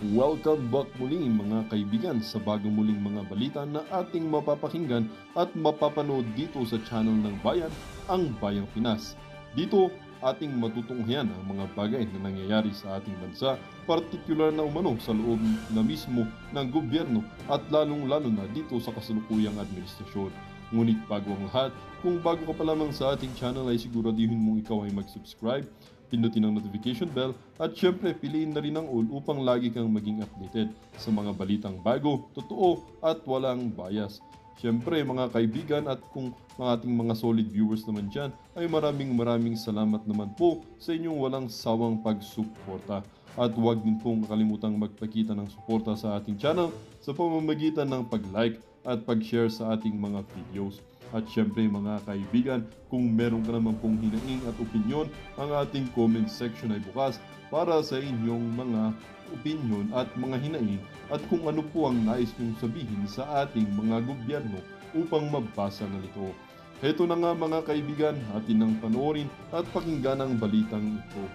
Welcome back muli mga kaibigan sa bagong muling mga balita na ating mapapakinggan at mapapanood dito sa channel ng Bayan, ang Bayang Pinas. Dito, ating matutunghayan ang mga bagay na nangyayari sa ating bansa, partikular na umano sa loob na mismo ng gobyerno at lalong-lalo na dito sa kasalukuyang administrasyon. Ngunit bago ang lahat, kung bago ka pa lamang sa ating channel ay siguraduhin mong ikaw ay mag-subscribe, pindutin ang notification bell at syempre piliin na rin ang all upang lagi kang maging updated sa mga balitang bago, totoo at walang bias. Syempre mga kaibigan at kung mga ating mga solid viewers naman dyan ay maraming salamat naman po sa inyong walang sawang pagsuporta. At huwag din pong kalimutang magpakita ng suporta sa ating channel sa pamamagitan ng pag-like at pag-share sa ating mga videos. At syempre mga kaibigan, kung meron ka naman pong hinaing at opinyon, ang ating comment section ay bukas para sa inyong mga opinyon at mga hinaing at kung ano po ang nais nyong sabihin sa ating mga gobyerno upang mabasa na ito. Heto na nga mga kaibigan, atin nang panoorin at pakinggan ang balitang ito.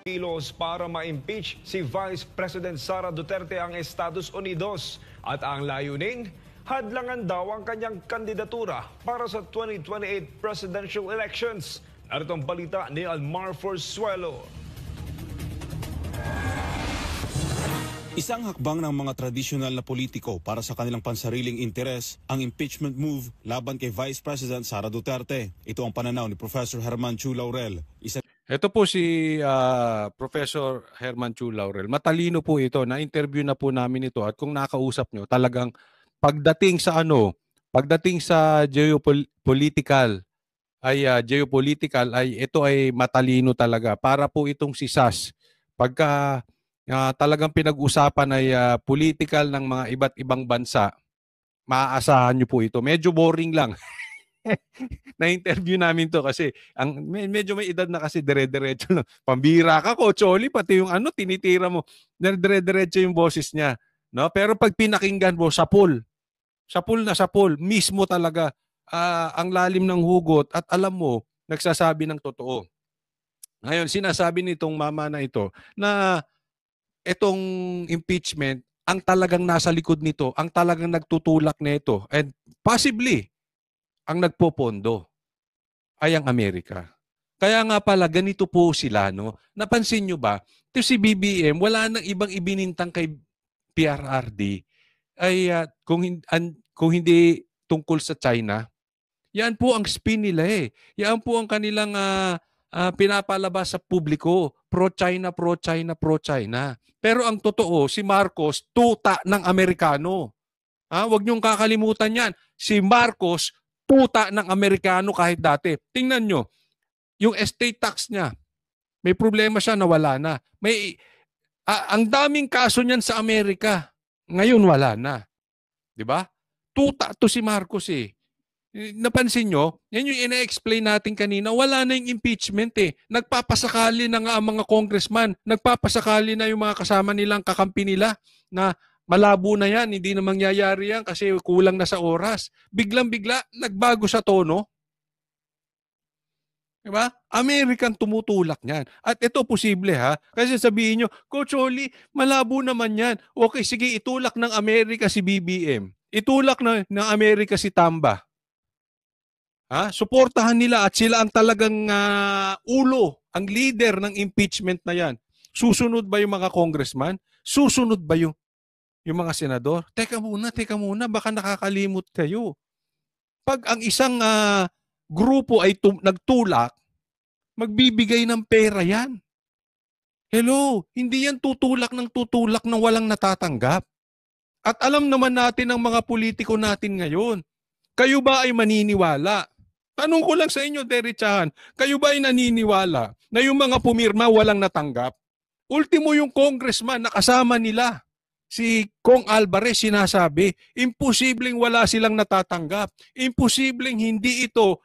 Kilos para ma-impeach si Vice President Sara Duterte ang Estados Unidos at ang layunin, hadlangan daw ang kanyang kandidatura para sa 2028 presidential elections. Narito ang balita ni Almar Forzuelo. Isang hakbang ng mga tradisyonal na politiko para sa kanilang pansariling interes ang impeachment move laban kay Vice President Sara Duterte. Ito ang pananaw ni Professor Herman Chu Laurel. Ito po si Professor Herman Chu Laurel. Matalino po ito. Na-interview na po namin ito at kung nakausap nyo, talagang pagdating sa geopolitical ay ito ay matalino talaga. Para po itong si SAS. Pagka talagang pinag-usapan ay political ng mga iba't ibang bansa, maaasahan nyo po ito. Medyo boring lang. Na-interview namin to kasi medyo may edad na kasi dire-diretso lang. Pambira ka ko, Choli, pati yung tinitira mo. Dire-diretso yung boses niya. No? Pero pag pinakinggan mo, sapul mismo talaga ang lalim ng hugot at alam mo, nagsasabi ng totoo. Ngayon, sinasabi nitong mama na ito na itong impeachment, ang talagang nasa likod nito, ang talagang nagtutulak nito, and possibly, ang nagpopondo ay ang Amerika. Kaya nga pala, ganito po sila, no? Napansin nyo ba? Ito si BBM, wala nang ibang ibinintang kay PRRD ay kung hindi tungkol sa China. Yan po ang spin nila eh. Yan po ang kanilang pinapalabas sa publiko. Pro-China, pro-China, pro-China. Pero ang totoo, si Marcos, tuta ng Amerikano. Huwag niyong kakalimutan yan. Si Marcos, tuta ng Amerikano kahit dati. Tingnan nyo, yung estate tax niya, may problema siya na wala na. Ang daming kaso niyan sa Amerika. Ngayon wala na. Diba? Tuta to si Marcos eh. Napansin nyo, yan yung ina-explain natin kanina, wala na yung impeachment eh. Nagpapasakali na nga ang mga congressman, nagpapasakali na yung mga kasama nilang kakampi nila na malabo na yan, hindi na mangyayari yan kasi kulang na sa oras. Biglang-bigla, nagbago sa tono. Diba? American tumutulak niyan. At ito posible ha. Kasi sabihin nyo, Coach Oli, malabo naman yan. Okay, sige, itulak ng Amerika si BBM. Itulak ng Amerika si Tamba. Suportahan nila at sila ang talagang ulo, ang leader ng impeachment na yan. Susunod ba yung mga congressman? Susunod ba yung mga senador? Teka muna, baka nakakalimot kayo. Pag ang isang grupo ay nagtulak, magbibigay ng pera yan. Hello, hindi yan tutulak ng walang natatanggap. At alam naman natin ang mga politiko natin ngayon. Kayo ba ay maniniwala? Tanong ko lang sa inyo, Derechahan, kayo ba ay naniniwala na yung mga pumirma walang natanggap? Ultimo yung congressman na kasama nila. Si Kong Alvarez sinasabi, imposibleng wala silang natatanggap. Imposibleng hindi ito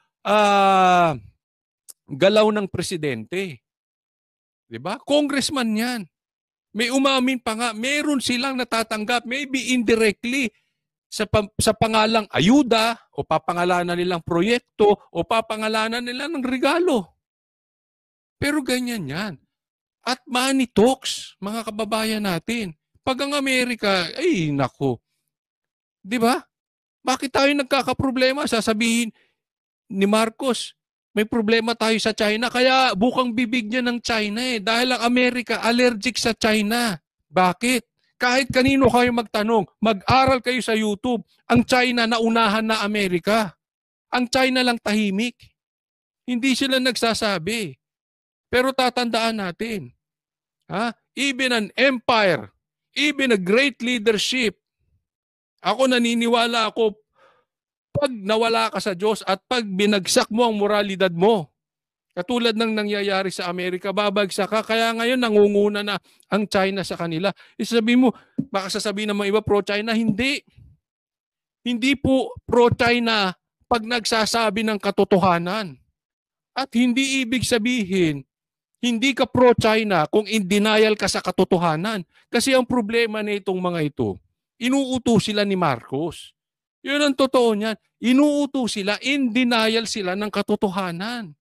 galaw ng presidente. 'Di ba? Congressman 'yan. May umamin pa nga, meron silang natatanggap, maybe indirectly, sa pangalang ayuda o papangalanan nilang proyekto o papangalanan nila ng regalo. Pero ganyan yan. At money talks, mga kababayan natin. Pag ang Amerika, ay nako. Di ba? Bakit tayo nagkakaproblema? Sasabihin ni Marcos, may problema tayo sa China, kaya bukang bibig niya ng China eh. Dahil ang Amerika allergic sa China. Bakit? Kahit kanino kayo magtanong, mag-aral kayo sa YouTube, ang China naunahan na Amerika. Ang China lang tahimik. Hindi sila nagsasabi. Pero tatandaan natin, even an empire, even a great leadership, ako naniniwala ako, pag nawala ka sa Diyos at pag binagsak mo ang moralidad mo, katulad ng nangyayari sa Amerika, babagsak ka. Kaya ngayon nangunguna na ang China sa kanila. Isasabihin mo, baka sasabihin ng mga iba pro-China, hindi. Hindi po pro-China pag nagsasabi ng katotohanan. At hindi ibig sabihin, hindi ka pro-China kung in denial ka sa katotohanan. Kasi ang problema na itong mga ito, inuuto sila ni Marcos. Yun ang totoo niyan. Inuuto sila, in denial sila ng katotohanan.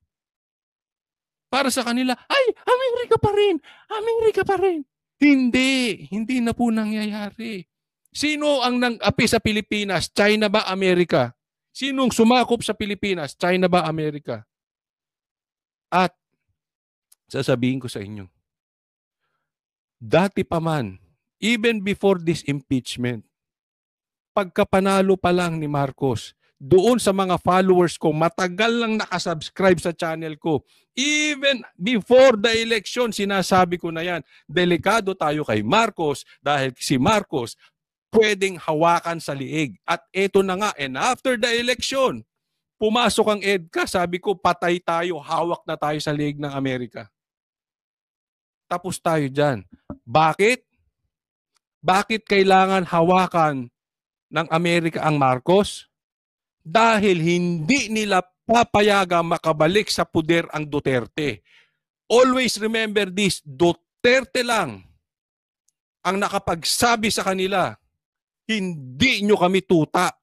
Para sa kanila, ay, Amerika pa rin! Amerika pa rin! Hindi na po nangyayari. Sino ang nang-api sa Pilipinas? China ba, Amerika? Sinong sumakop sa Pilipinas? China ba, Amerika? At sasabihin ko sa inyo, dati pa man, even before this impeachment, pagkapanalo pa lang ni Marcos, doon sa mga followers ko, matagal lang nakasubscribe sa channel ko. Even before the election, sinasabi ko na yan, delikado tayo kay Marcos dahil si Marcos pwedeng hawakan sa liig. At eto na nga, and after the election, pumasok ang EDCA, sabi ko, patay tayo, hawak na tayo sa liig ng Amerika. Tapos tayo dyan. Bakit? Bakit kailangan hawakan ng Amerika ang Marcos? Dahil hindi nila papayagang makabalik sa puder ang Duterte. Always remember this, Duterte lang ang nakapagsabi sa kanila, hindi nyo kami tuta.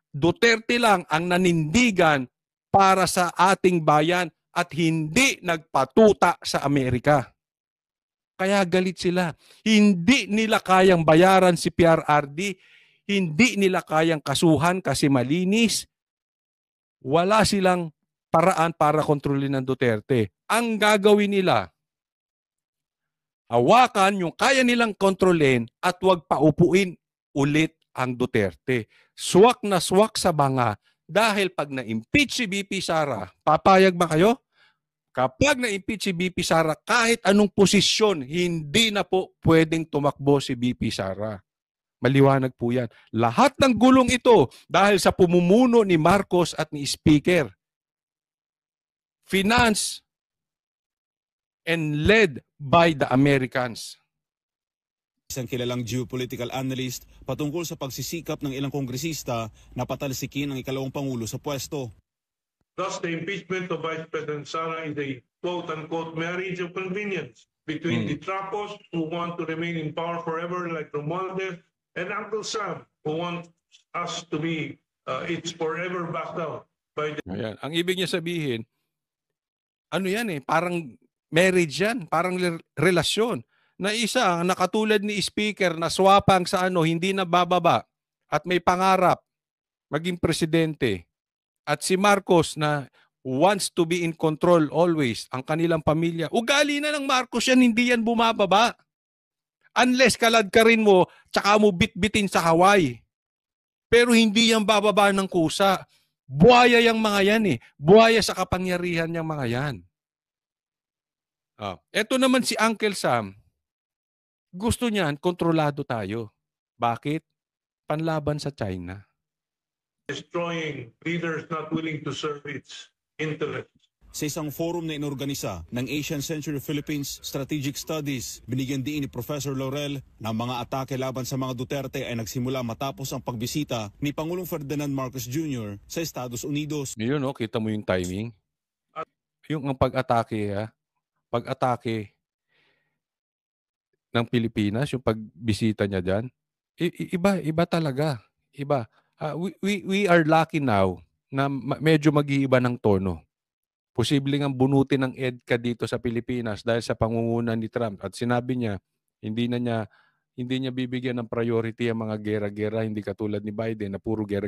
Duterte lang ang nanindigan para sa ating bayan at hindi nagpatuta sa Amerika. Kaya galit sila. Hindi nila kayang bayaran si PRRD. Hindi nila kayang kasuhan kasi malinis. Wala silang paraan para kontrolin ng Duterte. Ang gagawin nila, hawakan yung kaya nilang kontrolin at huwag paupuin ulit ang Duterte. Swak na swak sa banga dahil pag na-impeach si BP Sara, papayag ba kayo? Kapag na-impeach si BP Sara, kahit anong posisyon, hindi na po pwedeng tumakbo si BP Sara. Maliwanag po yan. Lahat ng gulong ito dahil sa pumumuno ni Marcos at ni Speaker. Finance and led by the Americans. Isang kilalang geopolitical analyst patungkol sa pagsisikap ng ilang kongresista na patalsikin ang ikalawang pangulo sa pwesto. Thus, the impeachment of Vice President Sara is a quote-unquote marriage of convenience between the Trapos who want to remain in power forever like Romualdez and Uncle Sam who want us to be it's forever backed out by the... Ayan. Ang ibig niya sabihin, ano yan parang marriage yan, parang relasyon. Na isa, nakatulad ni Speaker na swapang sa hindi na bababa at may pangarap maging presidente. At si Marcos na wants to be in control always, ang kanilang pamilya. Ugali na ng Marcos yan, hindi yan bumababa. Unless kaladkarin mo, tsaka mo bitbitin sa Hawaii. Pero hindi yan bababa ng kusa. Buhaya yung mga yan Buhaya sa kapangyarihan yung mga yan. Ito naman si Uncle Sam, gusto niyan, kontrolado tayo. Bakit? Panlaban sa China. Destroying leaders not willing to serve its interests. Sa isang forum na inorganisa ng Asian Century Philippines Strategic Studies, binigyan din ni Professor Laurel na mga atake laban sa mga Duterte ay nagsimula matapos ang pagbisita ni Pangulong Ferdinand Marcos Jr. sa Estados Unidos. Yun, kita mo yung timing. yung ang pag-atake ng Pilipinas, yung pagbisita niya diyan, iba talaga, iba. We are lucky now na medyo mag-iiba ng tono. Posibleng ang bunutin ng EDCA dito sa Pilipinas dahil sa pangunguna ni Trump at sinabi niya hindi niya bibigyan ng priority ang mga gera-gera, hindi katulad ni Biden na puro gera.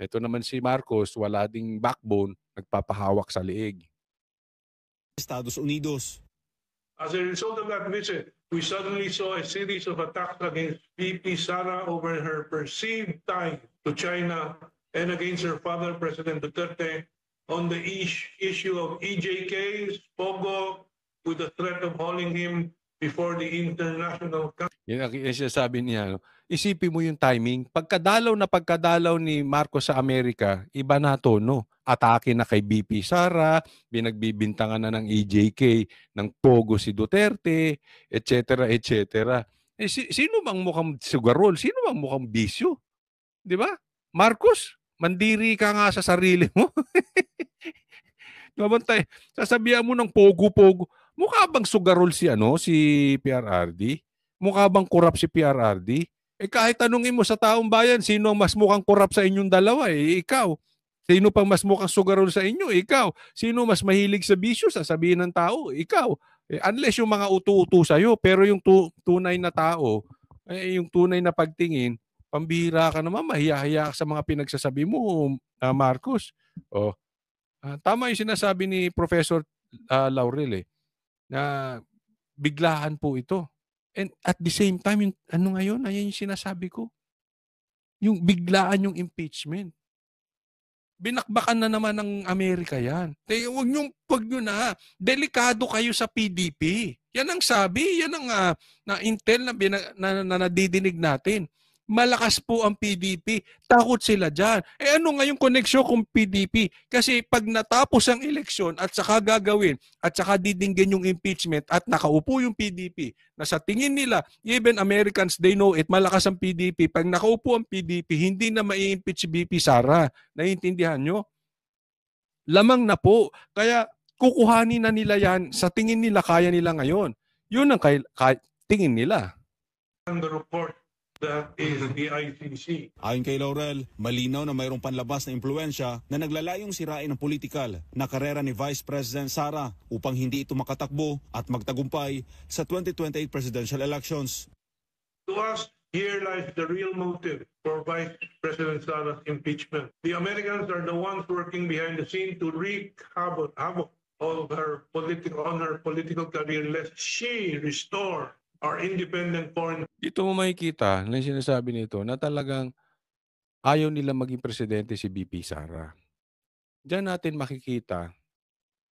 Ito naman si Marcos, wala ding backbone, nagpapahawak sa leeg. Estados Unidos. As a result of that visit, we suddenly saw a series of attacks against VP Sara over her perceived tie to China and against her father, President Duterte, on the issue of EJKs, Pogo, with the threat of hauling him before the international. Yan ang sinasabi niya. Isipin mo yung timing. Pagkadalaw ni Marcos sa Amerika, iba na tono. Atake na kay BP Sara, binagbibintangan na ng EJK, ng Pogo si Duterte, etc. Sino bang mukhang sugarol? Sino bang mukhang bisyo? Di ba? Marcos, mandiri ka nga sa sarili mo. Mabantay, sasabihan mo ng Pogo. Mukha bang sugarol si PRRD? Mukha bang korap si PRRD? Kahit tanungin mo sa taong bayan, sino ang mas mukhang korap sa inyong dalawa? Ikaw. Sino pang mas mukhang sugarol sa inyo? Ikaw. Sino mas mahilig sa bisyo? Sasabihin ng tao, ikaw. Unless yung mga utu-utu sa'yo, pero yung tunay na tao, yung tunay na pagtingin, pambihira ka naman, mahiya-hiya ka sa mga pinagsasabi mo, Marcos. Tama yung sinasabi ni Professor Laurel na biglaan po ito. And at the same time, yung ngayon, ayan yung sinasabi ko. Yung biglaan yung impeachment. Binakbakan na naman ng Amerika yan. Huwag nyo na. Delikado kayo sa PDP. Yan ang sabi. Yan ang na intel na nadidinig natin. Malakas po ang PDP. Takot sila dyan. Ano nga yung koneksyon kung PDP? Kasi pag natapos ang eleksyon at saka gagawin at saka didinggin yung impeachment at nakaupo yung PDP na sa tingin nila, even Americans, they know it, malakas ang PDP. Pag nakaupo ang PDP, hindi na mai-impeach si BP Sara. Naiintindihan nyo? Lamang na po. Kaya kukuhanin na nila yan. Sa tingin nila, kaya nila ngayon. Yun ang tingin nila. The report that is the ICC. Ayon kay Laurel, malinaw na mayroong panlabas na impluensya na naglalayong sirain ang politikal na karera ni Vice President Sara upang hindi ito makatakbo at magtagumpay sa 2028 presidential elections. To us, here lies the real motive for Vice President Sara's impeachment. The Americans are the ones working behind the scene to wreak havoc on her political career lest she restore our independent foreign. Dito mo makikita na sinasabi nito na talagang ayaw nila maging presidente si BP Sara. Diyan natin makikita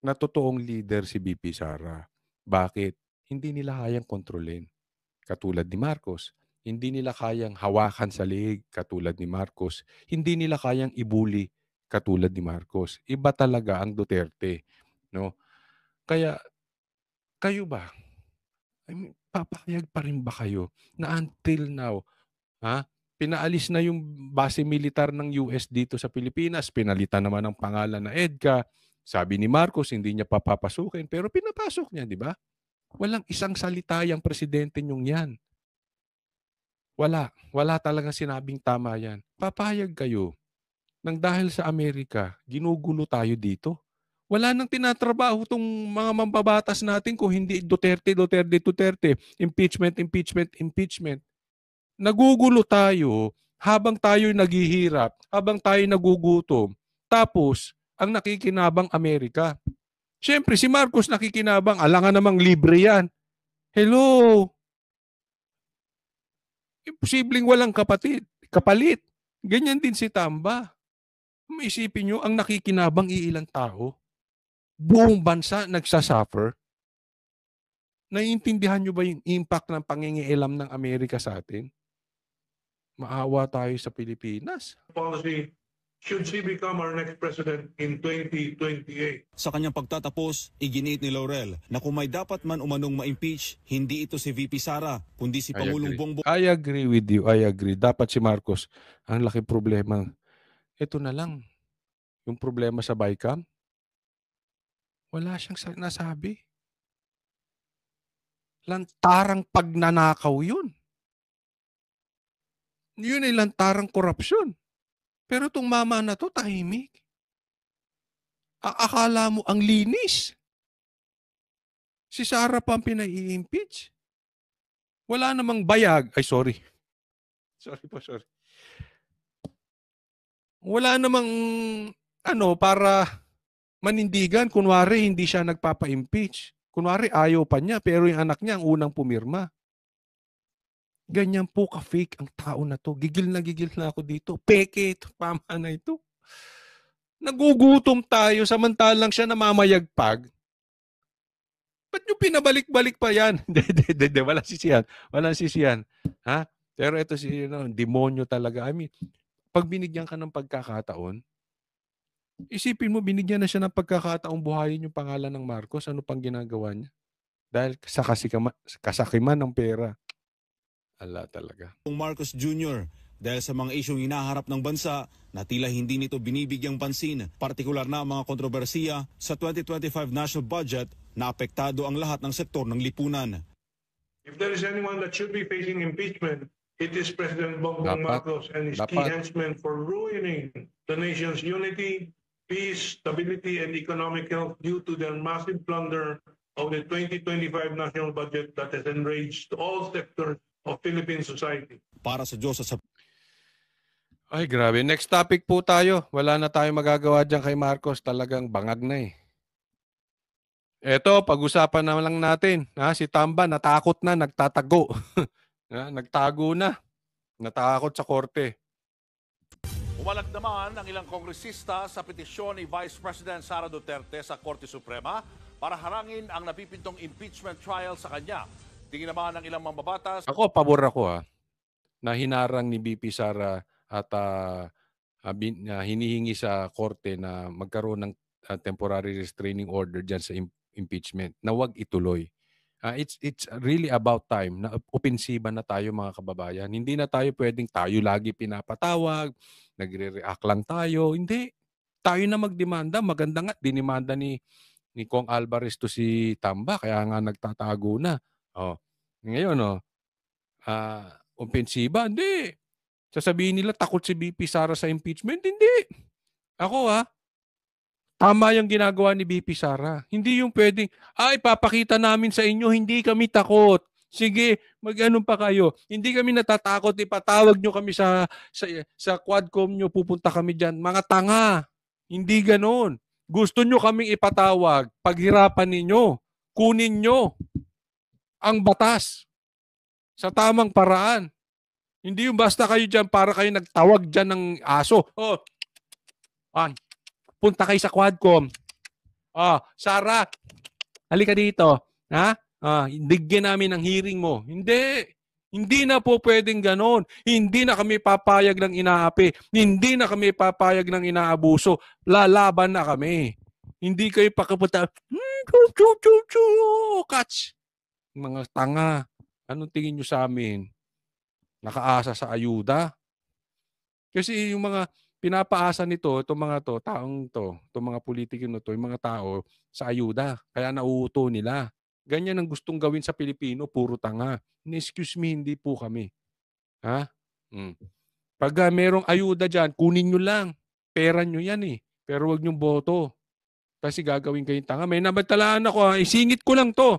na totoong leader si BP Sara. Bakit? Hindi nila kayang kontrolin. Katulad ni Marcos. Hindi nila kayang hawakan sa leeg katulad ni Marcos. Hindi nila kayang ibuli katulad ni Marcos. Iba talaga ang Duterte. No? Kaya, kayo ba? Papayag pa rin ba kayo na until now, pinaalis na yung base militar ng US dito sa Pilipinas, pinalitan naman ang pangalan na EDCA, sabi ni Marcos hindi niya papapasukin, pero pinapasok niya, di ba? Walang isang salita yung presidente niyong yan. Wala talagang sinabing tama yan. Papayag kayo nang dahil sa Amerika, ginugulo tayo dito. Wala nang tinatrabaho tong mga mambabatas natin kung hindi Duterte. Impeachment. Nagugulo tayo habang tayo naghihirap, habang tayo nagugutom. Tapos, ang nakikinabang Amerika. Siyempre, si Marcos nakikinabang. Alangan namang libre yan. Hello? Imposibleng walang kapalit. Ganyan din si Tamba. Maisipin nyo, ang nakikinabang iilang tao. Buong bansa nagsasuffer. Naiintindihan nyo ba yung impact ng pangingialam ng Amerika sa atin? Maawa tayo sa Pilipinas. Policy should she become our next president in 2028. Sa kanyang pagtatapos, iginiit ni Laurel na kung may dapat man umanong ma-impeach, hindi ito si VP Sara, kundi si Pangulong Bongbong. I agree with you. I agree. Dapat si Marcos. Ang laki problema. Ito na lang. Yung problema sa BICAM. Wala siyang nasabi. Lantarang pagnanakaw yun. Yun ay lantarang korupsyon. Pero itong mama na to, tahimik. Akala mo ang linis. Si Sara pa ang pinai-impeach. Wala namang bayag. Ay, sorry. Sorry. Wala namang para manindigan. Kunwari, hindi siya nagpapa-impeach. Kunwari, ayaw pa niya, pero yung anak niya ang unang pumirma. Ganyan po ka-fake ang tao na to. Gigil na ako dito. Peke ito, pama na ito. Nagugutom tayo samantalang siya namamayagpag. Ba't nyo pinabalik-balik pa yan? Hindi, walang sisiyan. Walang sisiyan. Ha? Pero ito demonyo talaga. I mean, pag binigyan ka ng pagkakataon, isipin mo, binigyan na siya ng pagkakataong buhayin yung pangalan ng Marcos. Ano pang ginagawa niya? Dahil sa kasakiman ng pera. Ala talaga. Marcos Jr. dahil sa mga isyong hinaharap ng bansa na tila hindi nito binibigyang pansin, partikular na mga kontrobersiya sa 2025 national budget na apektado ang lahat ng sektor ng lipunan. If there is anyone that should be facing impeachment, it is President Bongbong Marcos and his key henchmen for ruining the nation's unity, peace, stability, and economic health due to their massive plunder of the 2025 national budget that has enraged all sectors of Philippine society. Para sa Diyos sa Ay, grabe. Next topic po tayo. Wala na tayong magagawa dyan kay Marcos. Talagang bangag na eh. Eto, pag-usapan na lang natin. Si Tamba, natakot na, nagtatago. Nagtago na. Natakot sa korte. Umalag naman ang ilang kongresista sa petisyon ni Vice President Sara Duterte sa Korte Suprema para harangin ang napipintong impeachment trial sa kanya. Tingin naman ng ilang mambabatas. Ako, pabor ako na hinarang ni BP Sara at hinihingi sa korte na magkaroon ng temporary restraining order dyan sa impeachment na wag ituloy. It's really about time na opensiba na tayo mga kababayan. Hindi na tayo pwedeng tayo lagi pinapatawag, nagre-react lang tayo. Hindi. Tayo na magdemanda. Maganda nga, dinimanda ni Kong Alvarez to si Tamba, kaya nga nagtatago na. Ngayon, opensiba, hindi. Sasabihin nila, takot si BP Sara sa impeachment, hindi. Ako tama yung ginagawa ni BP Sara. Hindi yung pwedeng, papakita namin sa inyo, hindi kami takot. Sige, mag-ano pa kayo. Hindi kami natatakot, ipatawag nyo kami sa Quadcom nyo, pupunta kami dyan. Mga tanga, hindi ganon. Gusto nyo kaming ipatawag, paghirapan ninyo, kunin nyo ang batas sa tamang paraan. Hindi yung basta kayo dyan para kayo nagtawag dyan ng aso. Punta kayo sa Quadcom. Sara, halika dito. Digyan namin ang hearing mo. Hindi na po pwedeng ganon. Hindi na kami papayag ng inaapi. Hindi na kami papayag ng inaabuso. Lalaban na kami. Hindi kayo pakapunta. Catch. Mga tanga. Anong tingin nyo sa amin? Nakaasa sa ayuda? Kasi yung mga pinapaasa nito, itong mga itong mga politiko nito, yung mga tao sa ayuda. Kaya nauuto nila. Ganyan ang gustong gawin sa Pilipino, puro tanga. Excuse me, hindi po kami. Pag merong ayuda dyan, kunin nyo lang. Pera nyo yan eh. Pero wag nyong boto. Kasi gagawin kayong tanga. May nabatalaan ako, isingit ko lang to.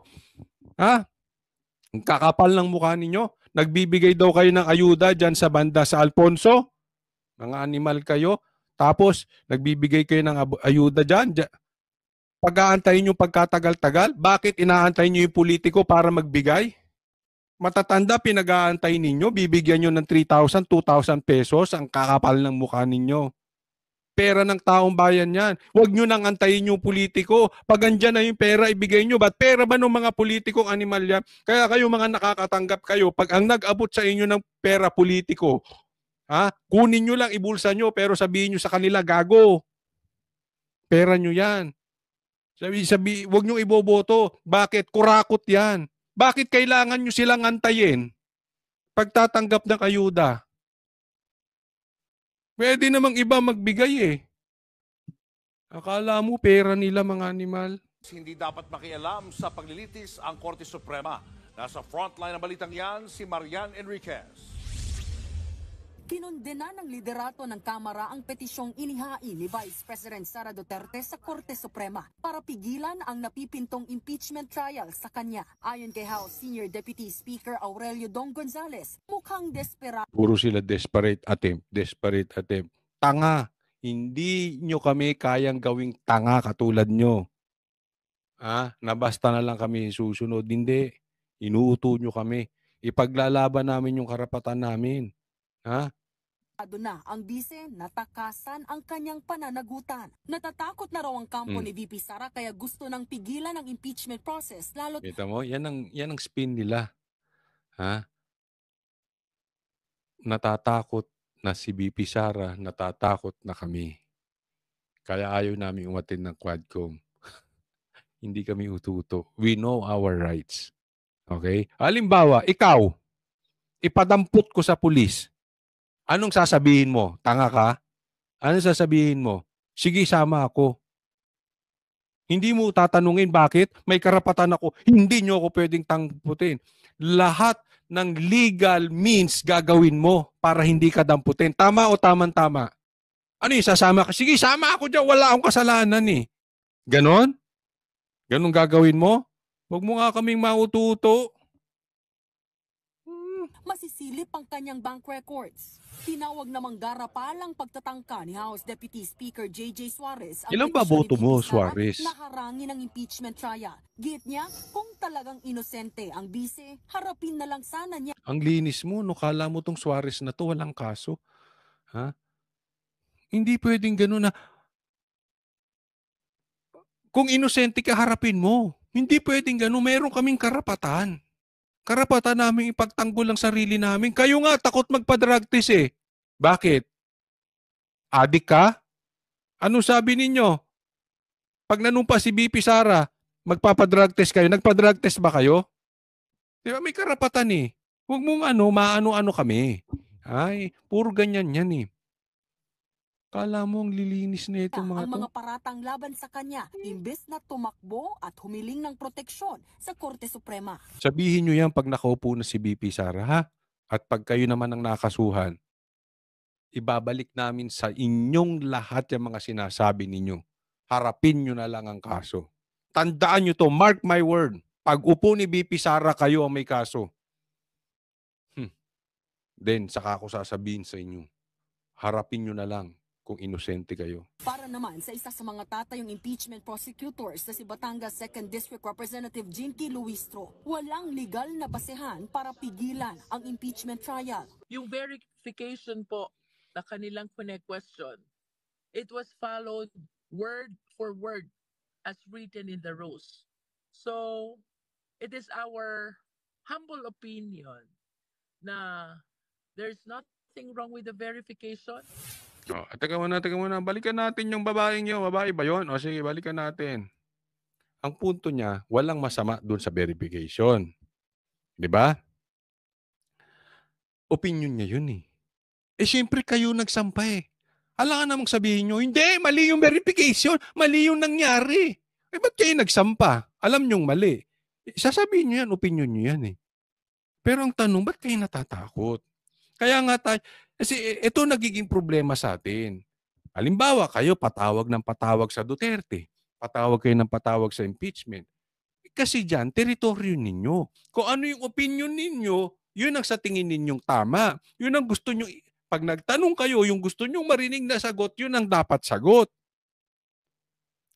Ang kakapal ng mukha ninyo. Nagbibigay daw kayo ng ayuda dyan sa banda sa Alfonso. Mga animal kayo. Tapos, nagbibigay kayo ng ayuda dyan. Pag-aantayin yung pagkatagal-tagal. Bakit inaantay nyo yung politiko para magbigay? Matatanda, pinag-aantay ninyo. Bibigyan nyo ng 3,000, 2,000 pesos. Ang kakapal ng mukha ninyo. Pera ng taong bayan yan. Huwag nyo nang antayin yung politiko. Pag andyan na yung pera, ibigay nyo. Ba't pera ba ng mga politikong animal yan? Kaya kayo mga nakakatanggap kayo, pag ang nag-abot sa inyo ng pera politiko, kunin nyo lang, ibulsa nyo, pero sabihin nyo sa kanila, gago. Pera nyo yan. Huwag nyo iboboto. Bakit? Kurakot yan. Bakit kailangan nyo silang antayin? Pagtatanggap ng ayuda. Pwede namang iba magbigay eh. Akala mo pera nila mga animal. Hindi dapat makialam sa paglilitis ang Korte Suprema. Nasa frontline ng balitang yan, si Marian Enriquez. Kinundena ng liderato ng Kamara ang petisyong inihain ni Vice President Sara Duterte sa Korte Suprema para pigilan ang napipintong impeachment trial sa kanya. Ayon kay House Senior Deputy Speaker Aurelio Dong Gonzales, mukhang desperado. Puro sila desperate attempt. Tanga. Hindi nyo kami kayang gawing tanga katulad nyo. Na basta na lang kami susunod. Hindi. Inuuto nyo kami. Ipaglalaban namin yung karapatan namin. Na ang bise natakasan ang kanyang pananagutan. Natatakot na raw ang kampo ni VP Sara kaya gusto nang pigilan ang impeachment process lalo. Kita mo, yan ang spin nila. Natatakot na si VP Sara, natatakot na kami. Kaya ayaw namin umatin ng Quadcom. Hindi kami ututo. We know our rights. Okay? Halimbawa, ikaw, ipadampot ko sa pulis. Anong sasabihin mo? Tanga ka? Anong sasabihin mo? Sige, sama ako. Hindi mo tatanungin bakit? May karapatan ako. Hindi nyo ako pwedeng tamputin. Lahat ng legal means gagawin mo para hindi ka damputin. Tama o tama-tama? Ano yung sasama ka? Sige, sama ako dyan. Wala akong kasalanan eh. Ganon? Ganon gagawin mo? Huwag mo nga kaming maututo. Masisilip ang kanyang bank records. Tinawag namang garapalang pagtatangka ni House Deputy Speaker J.J. Suarez ang Ilan ba petisyon boto ni mo, VP Sara Suarez? na harangin ang impeachment trial. Git niya, kung talagang inosente ang bise, harapin na lang sana niya. Ang linis mo, no? Kala mo tong Suarez na to, walang kaso. Hindi pwedeng gano'n na. Kung inosente ka, harapin mo. Hindi pwedeng gano'n. Meron kaming karapatan. Karapatan namin ipagtanggol ang sarili namin. Kayo nga, takot magpa-drug test eh. Bakit? Adik ka? Ano sabi ninyo? Pag nanumpa si BP Sara, magpapa-drug test kayo. Nagpa-drug test ba kayo? Di ba may karapatan eh. Huwag mong maano-ano kami. Ay, puro ganyan yan eh. Kala mo ang lilinis na itong mga Ang to? mga paratang laban sa kanya, imbes na tumakbo at humiling ng proteksyon sa Korte Suprema. Sabihin nyo yan pag nakaupo na si BP Sara, ha? At pag kayo naman ang nakasuhan, ibabalik namin sa inyong lahat yung mga sinasabi ninyo. Harapin nyo na lang ang kaso. Tandaan nyo to, mark my word. Pag upo ni BP Sara, kayo ang may kaso. Then, saka ako sasabihin sa inyo, harapin nyo na lang kung inosente kayo. Para naman sa isa sa mga tatayong impeachment prosecutors na si Batangas 2nd District Representative Jinky Luistro, walang legal na basehan para pigilan ang impeachment trial. Yung verification po na kanilang question, it was followed word for word as written in the rules. So, it is our humble opinion na there's nothing wrong with the verification. Teka muna. Balikan natin yung babaeng yun. Babae ba yun? O sige, balikan natin. Ang punto niya, walang masama dun sa verification. Di ba? Opinion niya yun eh. Siyempre kayo nagsampa eh. Alangan namang sabihin nyo, hindi, mali yung verification. Mali yung nangyari. Ba't kayo nagsampa? Alam nyong mali. Sasabihin nyo yan, opinion nyo yan eh. Pero ang tanong, ba't kayo natatakot? Kaya nga tayo, kasi ito nagiging problema sa atin. Halimbawa, kayo patawag ng patawag sa Duterte. Patawag kayo ng patawag sa impeachment. Kasi dyan, teritoryo ninyo. Kung ano yung opinion ninyo, yun ang sa tingin ninyong tama. Yun ang gusto nyo, pag nagtanong kayo, yung gusto nyong marinig na sagot, yun ang dapat sagot.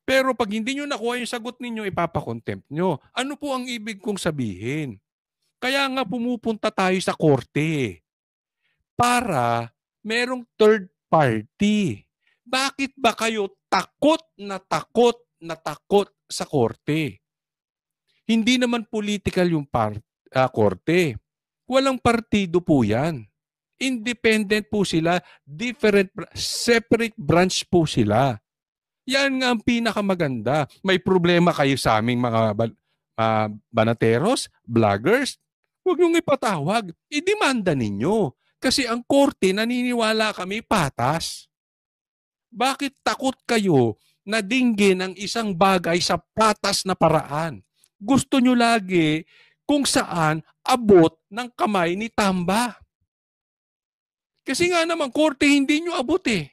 Pero pag hindi nyo nakuha yung sagot ninyo, ipapakontempt nyo. Ano po ang ibig kong sabihin? Kaya nga pumupunta tayo sa korte. Para merong third party. Bakit ba kayo takot sa korte? Hindi naman political yung korte. Walang partido po yan. Independent po sila, separate branch po sila. Yan nga ang pinakamaganda. May problema kayo sa aming mga banateros, vloggers, huwag niyong ipatawag. Idemanda ninyo. Kasi ang korte, naniniwala kami patas. Bakit takot kayo nadinggin ang isang bagay sa patas na paraan. Gusto nyo lagi kung saan abot ng kamay ni Tamba. Kasi nga naman, korte hindi nyo abot eh.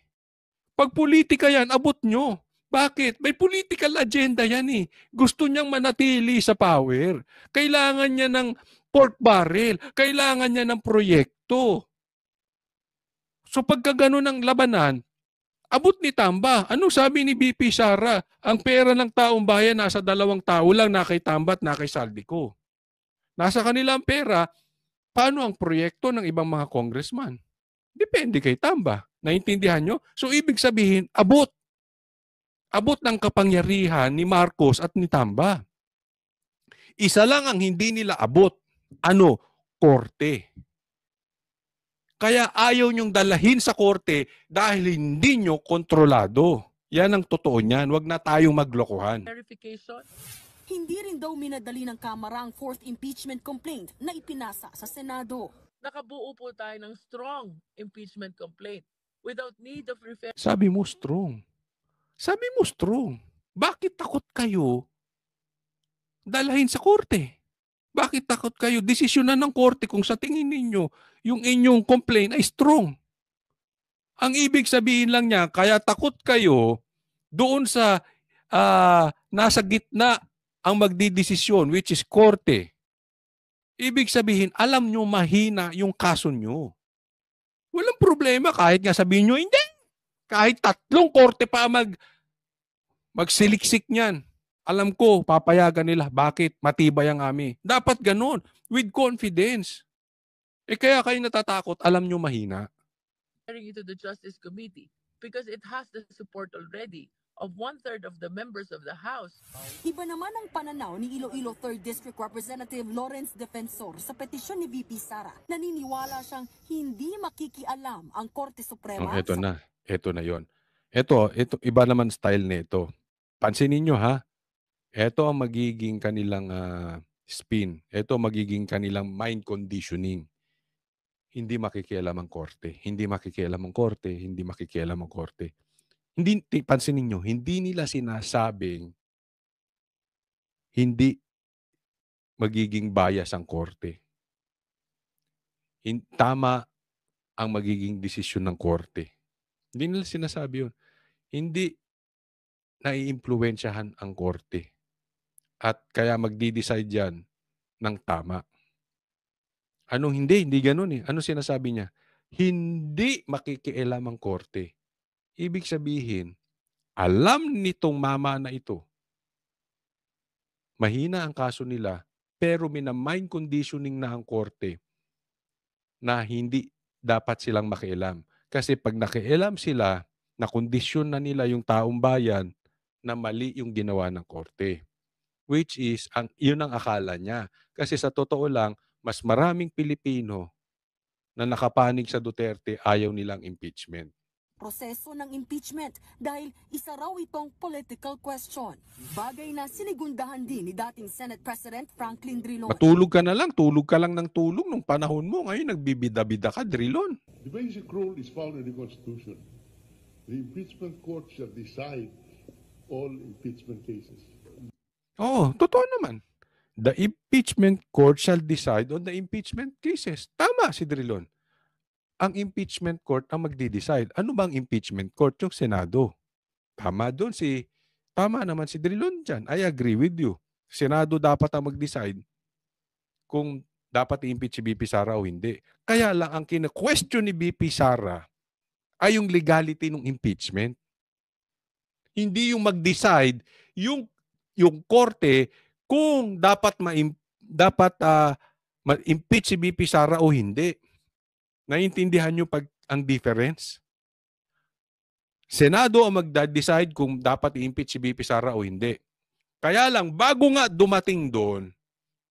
Pag politika yan, abot nyo. Bakit? May political agenda yan eh. Gusto niyang manatili sa power. Kailangan niya ng pork barrel. Kailangan niya ng proyekto. So pagka ganun ang labanan, abot ni Tamba. Anong sabi ni BP Sara? Ang pera ng taong bayan nasa 2 tao lang, na kay Tamba at na kay Saldico. Nasa kanila ang pera. Paano ang proyekto ng ibang mga congressman? Depende kay Tamba. Naintindihan nyo? So ibig sabihin, abot. Abot ng kapangyarihan ni Marcos at ni Tamba. Isa lang ang hindi nila abot. Ano? Korte. Kaya ayaw nyong dalahin sa korte dahil hindi nyo kontrolado. Yan ang totoo niyan. Huwag na tayong maglokohan. Verification. Hindi rin daw minadali ng Kamara ang 4th impeachment complaint na ipinasa sa Senado. Nakabuo po tayo ng strong impeachment complaint without need of referral. Sabi mo strong. Sabi mo strong. Bakit takot kayo dalahin sa korte? Bakit takot kayo? Desisyonan ng korte kung sa tingin ninyo yung inyong complaint ay strong. Ang ibig sabihin lang niya, kaya takot kayo doon sa nasa gitna ang magdidesisyon, which is korte. Ibig sabihin, alam nyo mahina yung kaso nyo. Walang problema kahit nga sabihin nyo, hindi. Kahit 3 korte pa magsiliksik niyan. Alam ko, papayagan nila. Bakit? Matibay ang amin. Dapat ganun. With confidence. Kaya kayo natatakot, alam nyo mahina. Into the Justice Committee because it has the support already of 1/3 of the members of the House. Iba naman ang pananaw ni Iloilo 3rd District Representative Lawrence Defensor sa petisyon ni VP Sara. Naniniwala siyang hindi makikialam ang Korte Suprema. Ito na. Ito na yon. Ito, iba naman style nito. Pansinin nyo ha. Ito ang magiging kanilang spin. Ito magiging kanilang mind conditioning. Hindi makikialam ang korte. Hindi makikialam ang korte. Hindi makikialam ang korte. Hindi, pansinin nyo, hindi nila sinasabing hindi magiging bias ang korte. Tama ang magiging desisyon ng korte. Hindi nila sinasabi yun. Hindi naiimpluwensyahan ang korte. At kaya magdi-decide yan ng tama. Anong hindi? Hindi ganun eh. Ano sinasabi niya? Hindi makikialam ang korte. Ibig sabihin, alam nitong mama na ito, mahina ang kaso nila, pero mina-mind conditioning na ang korte na hindi dapat silang makialam. Kasi pag nakialam sila, nakondisyon na nila yung taong bayan na mali yung ginawa ng korte. Which is, yun ang akala niya. Kasi sa totoo lang, mas maraming Pilipino na nakapanig sa Duterte ayaw nilang impeachment. Proseso ng impeachment dahil isa raw itong political question. Bagay na sinigundahan din ni dating Senate President Franklin Drilon. Matulog ka na lang, tulog ka lang ng tulog nung panahon mo. Ngayon nagbibida-bida ka, Drilon. The basic rule is found in the Constitution. The impeachment court shall decide all impeachment cases. Oo, totoo naman. The impeachment court shall decide on the impeachment cases. Tama si Drilon. Ang impeachment court ang magdi-decide. Ano ba ang impeachment court? Yung Senado. Tama naman si Drilon dyan. I agree with you. Senado dapat ang mag-decide kung dapat i-impeach si BP Sara o hindi. Kaya lang ang kina-question ni BP Sara ay yung legality ng impeachment. Hindi yung mag-decide yung korte kung dapat ma-impeach si BP Sara o hindi. Naiintindihan nyo ang difference? Senado ang magda-decide kung dapat i-impeach si BP Sara o hindi. Kaya lang, bago nga dumating doon,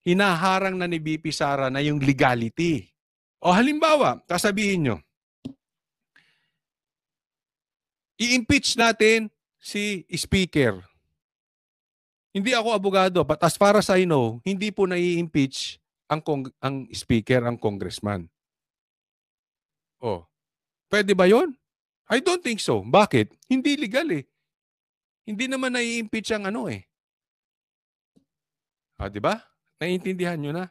hinaharang na ni BP Sara na yung legality. O halimbawa, sasabihin nyo, i-impeach natin si Speaker. Hindi ako abogado, but as far as I know, hindi po na-i-impeach ang Speaker, ang Congressman. Oh, pwede ba yon? I don't think so. Bakit? Hindi legal eh. Hindi naman nai-impeach ang ano eh. Di ba? Naiintindihan nyo na?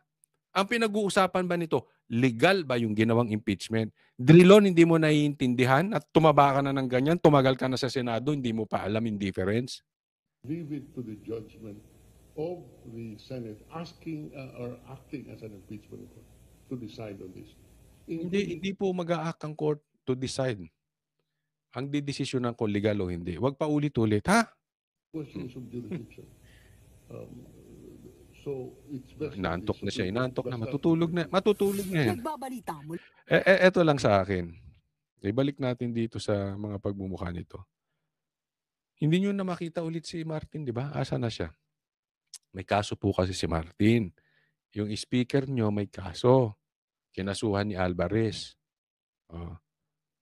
Ang pinag-uusapan ba nito, legal ba yung ginawang impeachment? Drilon, hindi mo naiintindihan at tumaba ka na ng ganyan, tumagal ka na sa Senado, hindi mo pa alam yung difference? Leave it to the judgment of the Senate asking or acting as an impeachment court to decide on this. Hindi po mag-a-act ang court to decide. Ang didesisyonan ko legal o hindi. Huwag pa ulit-ulit, ha? Questions of jurisdiction. So it's best. Inaantok na siya, inaantok na. Matutulog na yan. Nagbabalita mo. Eto lang sa akin. Ibalik natin dito sa mga pagmumukha nito. Hindi nyo na makita ulit si Martin, di ba? Asa na siya? May kaso po kasi si Martin. Yung speaker nyo may kaso. Kinasuhan ni Alvarez.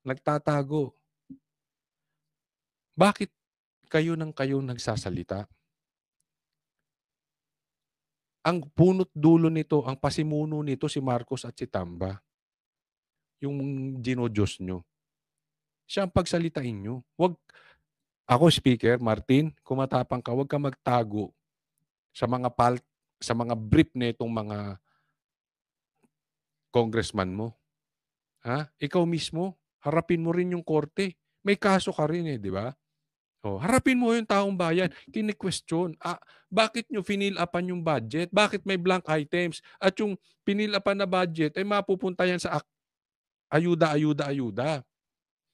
Nagtatago. Bakit kayo nagsasalita? Ang punot dulo nito, ang pasimuno nito si Marcos at si Tamba. Yung ginodiyos nyo. Siya ang pagsalitain nyo. Ako, speaker, Martin, kumatapang ka, huwag ka magtago sa mga brief nitong mga congressman mo. Ha? Ikaw mismo, harapin mo rin yung korte. May kaso ka rin di ba? Harapin mo yung taong bayan. Kini-question, bakit nyo finil-upan yung budget? Bakit may blank items? At yung pinil-upan na budget ay mapupunta yan sa ayuda.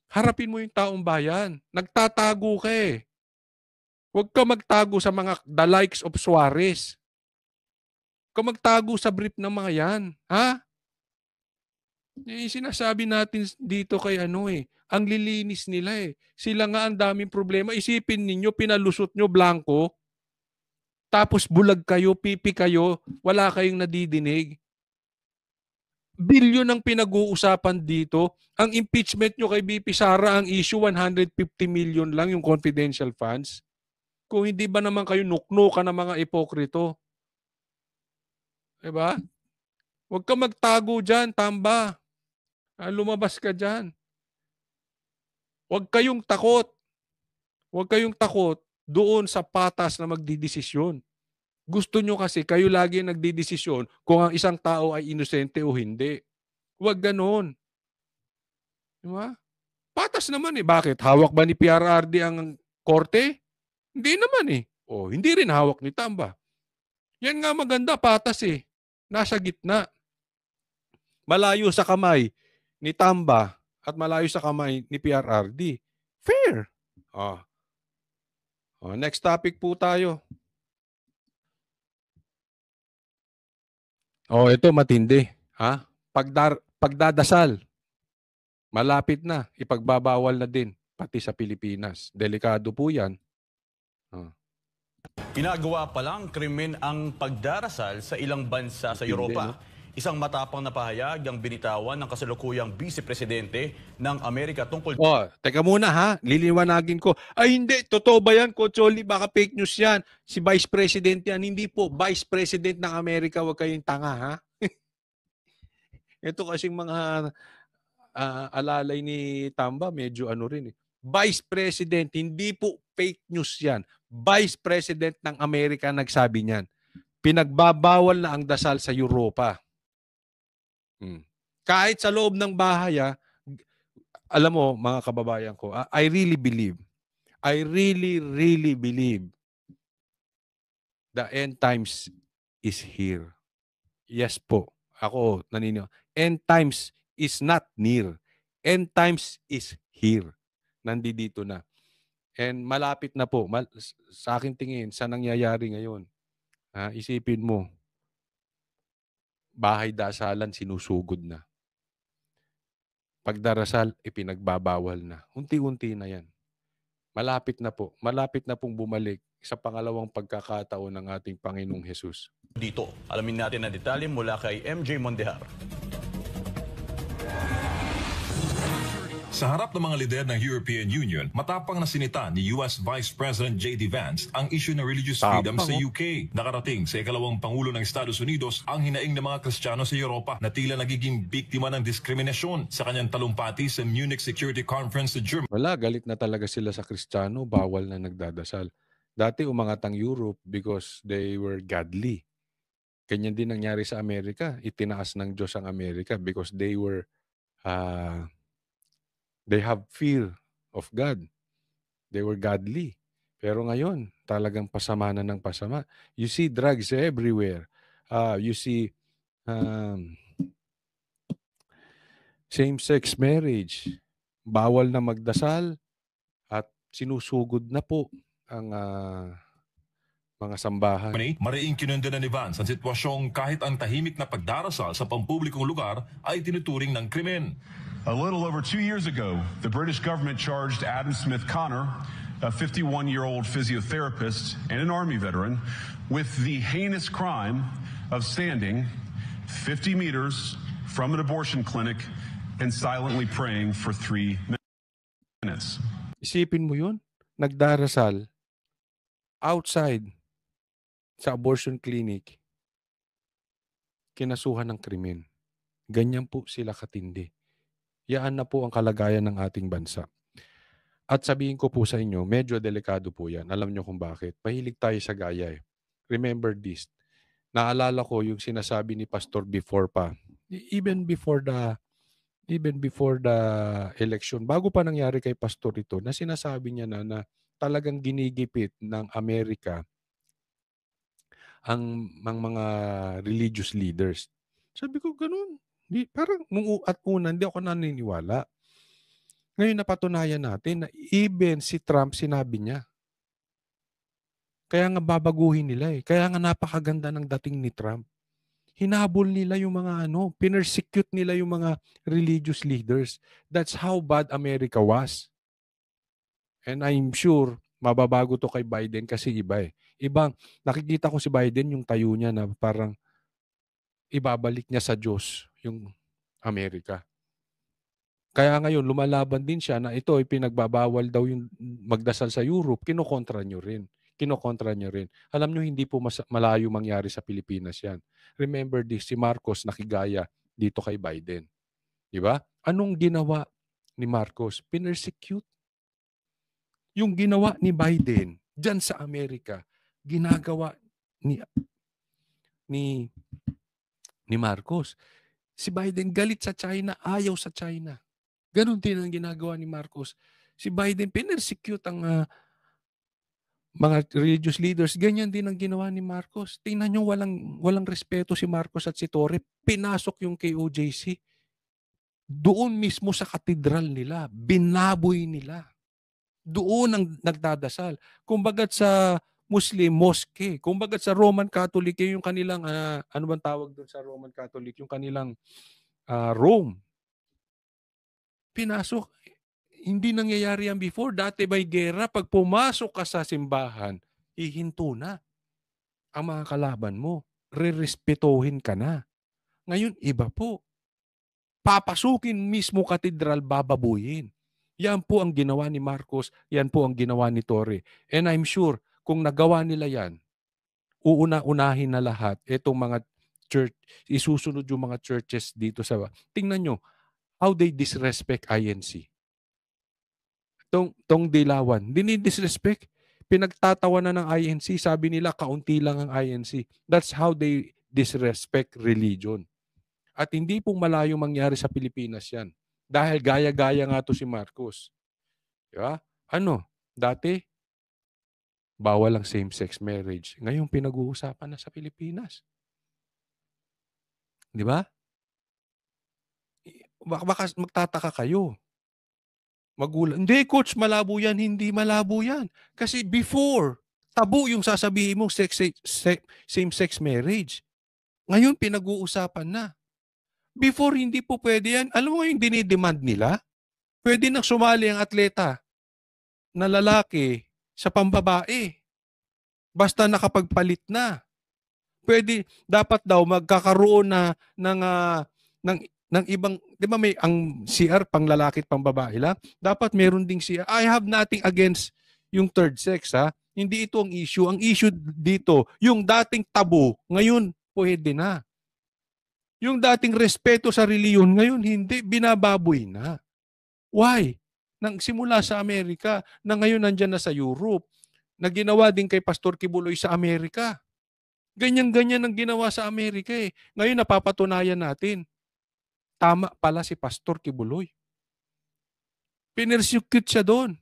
Harapin mo yung taong bayan. Nagtatago ka eh. Huwag ka magtago sa the likes of Suarez. Huwag ka magtago sa brief ng mga yan. Ha? Sinasabi natin dito kay ang lilinis nila eh. Sila nga ang daming problema. Isipin ninyo, pinalusot nyo blanco, tapos bulag kayo, pipi kayo, wala kayong nadidinig. Bilyon ang pinag-uusapan dito. Ang impeachment nyo kay BP Sara, ang issue 150 million lang yung confidential funds. Kung hindi ba naman kayo nuknukan ng mga ipokrito? Diba? Huwag ka magtago dyan, Tamba. Lumabas ka dyan. Huwag kayong takot. Huwag kayong takot doon sa patas na magdidesisyon. Gusto nyo kasi kayo lagi nagdidesisyon kung ang isang tao ay inosente o hindi. Huwag ganon. Diba? Patas naman Bakit? Hawak ba ni PRRD ang korte? Hindi naman hindi rin hawak ni Tamba. Yan nga maganda, patas Nasa gitna. Malayo sa kamay ni Tamba at malayo sa kamay ni PRRD. Fair. Next topic po tayo. Ito matindi. Pagdadasal. Malapit na. Ipagbabawal na din. Pati sa Pilipinas. Delikado po yan. Ginagawa palang krimen ang pagdarasal sa ilang bansa sa Europa. Isang matapang na pahayag ang binitawan ng kasalukuyang vice-presidente ng Amerika tungkol... Teka muna ha, liliwanagin ko. Ay hindi, totoo ba yan, Coach Oli? Baka fake news yan. Si Vice President yan. Hindi po, Vice President ng Amerika, huwag kayong tanga ha. Ito kasing mga alalay ni Tamba, medyo rin Vice President, hindi po fake news yan. Vice President ng Amerika nagsabi niyan. Pinagbabawal na ang dasal sa Europa. Kahit sa loob ng bahay, alam mo mga kababayan ko, I really believe the end times is here. Yes po. Ako naniniwala. End times is not near. End times is here. Nandito na. And malapit na po. Sa akin tingin, sa nangyayari ngayon. Isipin mo, bahay dasalan sinusugod na. Pagdarasal, ipinagbabawal na. Unti-unti na yan. Malapit na po. Malapit na pong bumalik sa pangalawang pagkakataon ng ating Panginoong Hesus. Dito, alamin natin ang detalye mula kay MJ Mondehar. Sa harap ng mga lider ng European Union, matapang na sinita ni US Vice President J.D. Vance ang issue ng religious freedom sa UK. Nakarating sa ikalawang Pangulo ng Estados Unidos ang hinaing ng mga Kristiyano sa Europa na tila nagiging biktima ng diskriminasyon sa kanyang talumpati sa Munich Security Conference sa Germany. Wala, galit na talaga sila sa Kristiyano, bawal na nagdadasal. Dati umangat ang Europe because they were godly. Ganyan din nangyari sa Amerika. Itinaas ng Diyos ang Amerika because they were they have fear of God. They were godly. Pero ngayon, talagang pasama na ng pasama. You see drugs everywhere. You see same-sex marriage. Bawal na magdasal at sinusugod na po ang mga sambahan. Mariing kinundan ni Vance ang sitwasyong kahit ang tahimik na pagdarasal sa pampublikong lugar ay tinuturing ng krimen. A little over 2 years ago, the British government charged Adam Smith Connor, a 51-year-old physiotherapist and an Army veteran, with the heinous crime of standing 50 meters from an abortion clinic and silently praying for 3 minutes. Isipin mo yun? Nagdarasal outside sa abortion clinic, kinasuhan ng krimen. Ganyan po sila katindi. Yaan na po ang kalagayan ng ating bansa. At sabihin ko po sa inyo, medyo delikado po yan. Alam nyo kung bakit. Mahilig tayo sa gaya eh. Remember this. Naalala ko yung sinasabi ni Pastor before pa. Even before the election, bago pa nangyari kay Pastor ito, na sinasabi niya na talagang ginigipit ng Amerika ang mga religious leaders. Sabi ko, ganun. Parang una, hindi ako naniniwala. Ngayon napatunayan natin na even si Trump sinabi niya. Kaya nga babaguhin nila eh. Kaya nga napakaganda ng dating ni Trump. Hinabol nila yung mga pinersecute nila yung mga religious leaders. That's how bad America was. And I'm sure mababago to kay Biden kasi iba eh. Ibang, nakikita ko si Biden yung tayo niya na parang ibabalik niya sa Diyos yung Amerika. Kaya ngayon, lumalaban din siya na ito ay pinagbabawal daw yung magdasal sa Europe. Kinokontra nyo rin. Alam nyo, hindi po malayo mangyari sa Pilipinas yan. Remember this, si Marcos nakigaya dito kay Biden. Diba? Anong ginawa ni Marcos? Pinersecute. Yung ginawa ni Biden dyan sa Amerika, ginagawa ni Marcos. Si Biden galit sa China, ayaw sa China. Ganon din ang ginagawa ni Marcos. Si Biden pinersecute ang mga religious leaders. Ganyan din ang ginawa ni Marcos. Tingnan nyo, walang respeto si Marcos at si Torre. Pinasok yung KOJC. Doon mismo sa katedral nila. Binaboy nila. Doon ang nagdadasal. Kumbagat sa Muslim mosque. Kumbagat sa Roman Catholic, yung kanilang, ano bang tawag doon sa Roman Catholic? Yung kanilang Rome. Pinasok. Hindi nangyayari yan before. Dati may gera. Pag pumasok ka sa simbahan, ihinto na ang mga kalaban mo. Rerespetohin ka na. Ngayon, iba po. Papasukin mismo katedral, bababuyin. Yan po ang ginawa ni Marcos. Yan po ang ginawa ni Torre. And I'm sure, kung nagawa nila yan, uuna-unahin na lahat itong mga church, isusunod yung mga churches dito sa... Tingnan nyo, how they disrespect INC. Tong Dilawan, dinidisrespect. Pinagtatawa na ng INC. Sabi nila, kaunti lang ang INC. That's how they disrespect religion. At hindi pong malayo mangyari sa Pilipinas yan. Dahil gaya-gaya nga to si Marcos. Diba? Dati, bawal ang same-sex marriage. Ngayon, pinag-uusapan na sa Pilipinas. Diba? Baka magtataka kayo. Magulang. Hindi, coach, malabo yan. Hindi malabo yan. Kasi before, tabu yung sasabihin mong same-sex marriage. Ngayon, pinag-uusapan na. Before, hindi po pwede yan. Alam mo yung dinidemand nila? Pwede nang sumali ang atleta na lalaki sa pambabae. Basta nakapagpalit na. Pwede, dapat daw magkakaroon na ng ng ibang, di ba may ang CR pang lalaki at pang babae lang? Dapat meron ding CR. I have nothing against yung third sex, ha? Hindi ito ang issue. Ang issue dito, yung dating tabu, ngayon pwede na. Yung dating respeto sa reliyon, ngayon hindi, binababoy na. Why? Nang simula sa Amerika, na ngayon nandyan na sa Europe, na ginawa din kay Pastor Kibuloy sa Amerika. Ganyan-ganyan ang ginawa sa Amerika eh. Ngayon napapatunayan natin. Tama pala si Pastor Kibuloy. Pinersecute siya doon.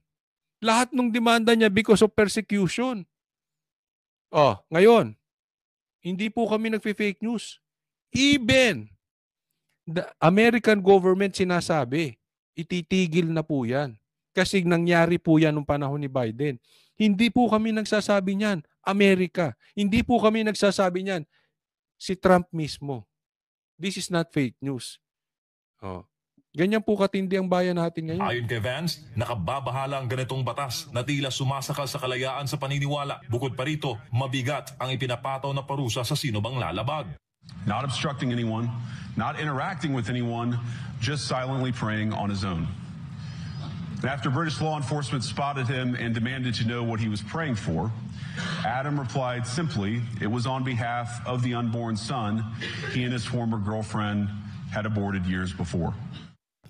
Lahat ng demanda niya because of persecution. Oh, ngayon, hindi po kami nagfe-fake news. Even the American government sinasabi, ititigil na po yan. Kasi nangyari po yan nung panahon ni Biden. Hindi po kami nagsasabi niyan, Amerika. Hindi po kami nagsasabi niyan, si Trump mismo. This is not fake news. Oh. Ganyan po katindi ang bayan natin ngayon. Ayon kay Vance, nakababahala ang ganitong batas na tila sumasakal sa kalayaan sa paniniwala. Bukod pa rito, mabigat ang ipinapataw na parusa sa sino bang lalabag. Not obstructing anyone, not interacting with anyone, just silently praying on his own. And after British law enforcement spotted him and demanded to know what he was praying for, Adam replied simply, it was on behalf of the unborn son he and his former girlfriend had aborted years before.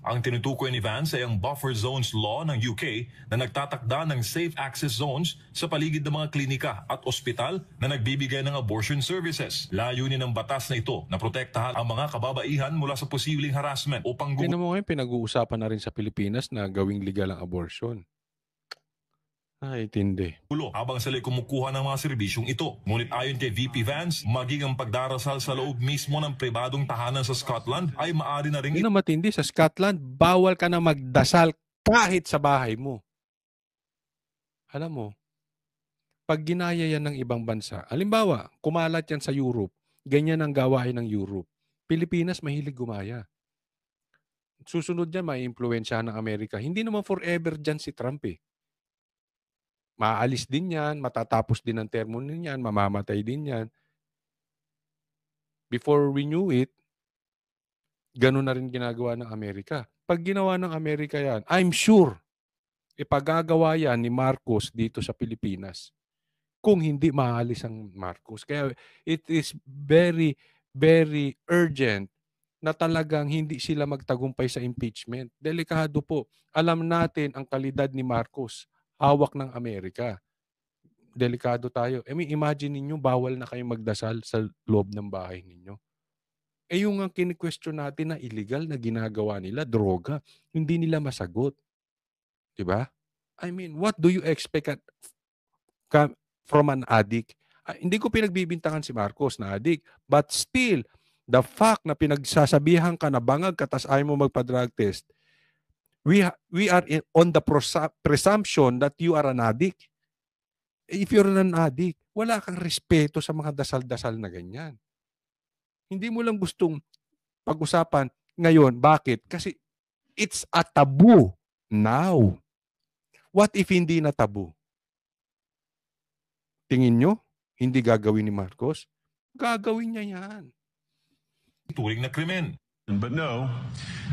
Ang tinutukoy ni Vance ay ang buffer zones law ng UK na nagtatakda ng safe access zones sa paligid ng mga klinika at ospital na nagbibigay ng abortion services. Layunin ng batas na ito na protektahan ang mga kababaihan mula sa posibleng harassment o panggugulo. Tingnan mo ngayon, pinag-uusapan na rin sa Pilipinas na gawing legal ang abortion. Ay, tindi. Habang sila'y kumukuha ng mga serbisyong ito. Ngunit ayon kay VP Vance, maging ang pagdarasal sa loob mismo ng pribadong tahanan sa Scotland ay maaari na rin... Hindi na matindi. Sa Scotland, bawal ka na magdasal kahit sa bahay mo. Alam mo, pag ginaya yan ng ibang bansa, halimbawa, kumalat yan sa Europe, ganyan ang gawain ng Europe. Pilipinas, mahilig gumaya. Susunod yan, may impluwensya ng Amerika. Hindi naman forever dyan si Trump eh. Maalis din yan, matatapos din ang termo niyan, mamamatay din yan. Before we knew it, ganun na rin ginagawa ng Amerika. Pag ginawa ng Amerika yan, I'm sure, ipagagawa yan ni Marcos dito sa Pilipinas. Kung hindi maalis ang Marcos. Kaya it is very, very urgent na talagang hindi sila magtagumpay sa impeachment. Delikado po. Alam natin ang kalidad ni Marcos. Hawak ng Amerika. Delikado tayo. Imagine ninyo, bawal na kayong magdasal sa loob ng bahay ninyo. Yung ang kini-question natin na illegal na ginagawa nila, droga, hindi nila masagot. Diba? I mean, what do you expect from an addict? Hindi ko pinagbibintangan si Marcos na addict, but still, the fact na pinagsasabihan ka na bangag ka tas ayaw mo magpa-drug test, we are on the presumption that you are an addict. If you're an addict, wala kang respeto sa mga dasal-dasal na ganyan. Hindi mo lang gustong pag-usapan ngayon. Bakit? Kasi it's a taboo now. What if hindi na taboo? Tingin nyo, hindi gagawin ni Marcos? Gagawin niya yan. Turing na krimen. But no,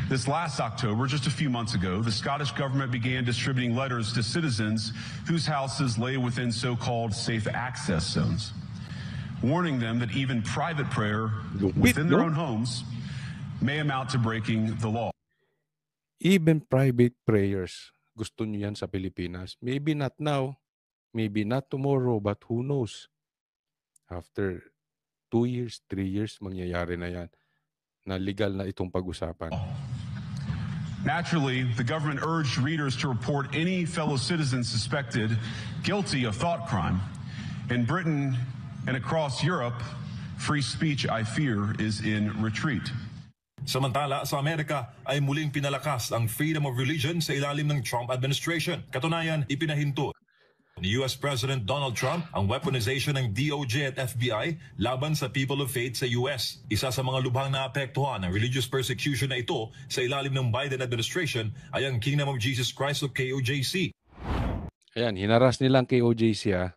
this last October, just a few months ago, the Scottish government began distributing letters to citizens whose houses lay within so-called safe access zones, warning them that even private prayer within their own homes may amount to breaking the law. Even private prayers, gusto niyo yan sa Pilipinas. Maybe not now, maybe not tomorrow, but who knows? After 2 years, 3 years, mangyayari na yan. Na legal na itong pag-usapan. Naturally, the government urged readers to report any fellow citizen suspected guilty of thought crime. In Britain and across Europe, free speech, I fear, is in retreat. Samantala, sa Amerika ay muling pinalakas ang freedom of religion sa ilalim ng Trump administration. Katunayan, ipinahinto ni US President Donald Trump ang weaponization ng DOJ at FBI laban sa people of faith sa US. Isa sa mga lubhang naapektuhan ng religious persecution na ito sa ilalim ng Biden administration ay ang Kingdom of Jesus Christ o KOJC. Ayan, hinaras nilang KOJC ha.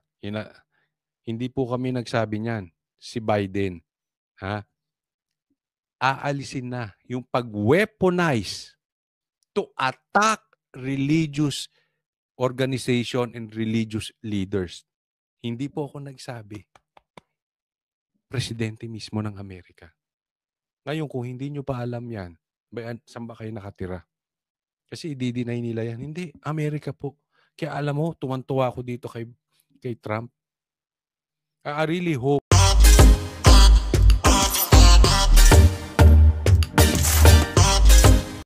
Hindi po kami nagsabi niyan. Si Biden. Ha? aalisin na yung pag-weaponize to attack religious organization and religious leaders. Hindi po ako nagsabi. Presidente mismo ng Amerika. Ngayon, kung hindi nyo pa alam yan, saan ba kayo nakatira? Kasi i-deny nila yan. Hindi, Amerika po. Kaya alam mo, tuwan-tuwa ako dito kay Trump. I really hope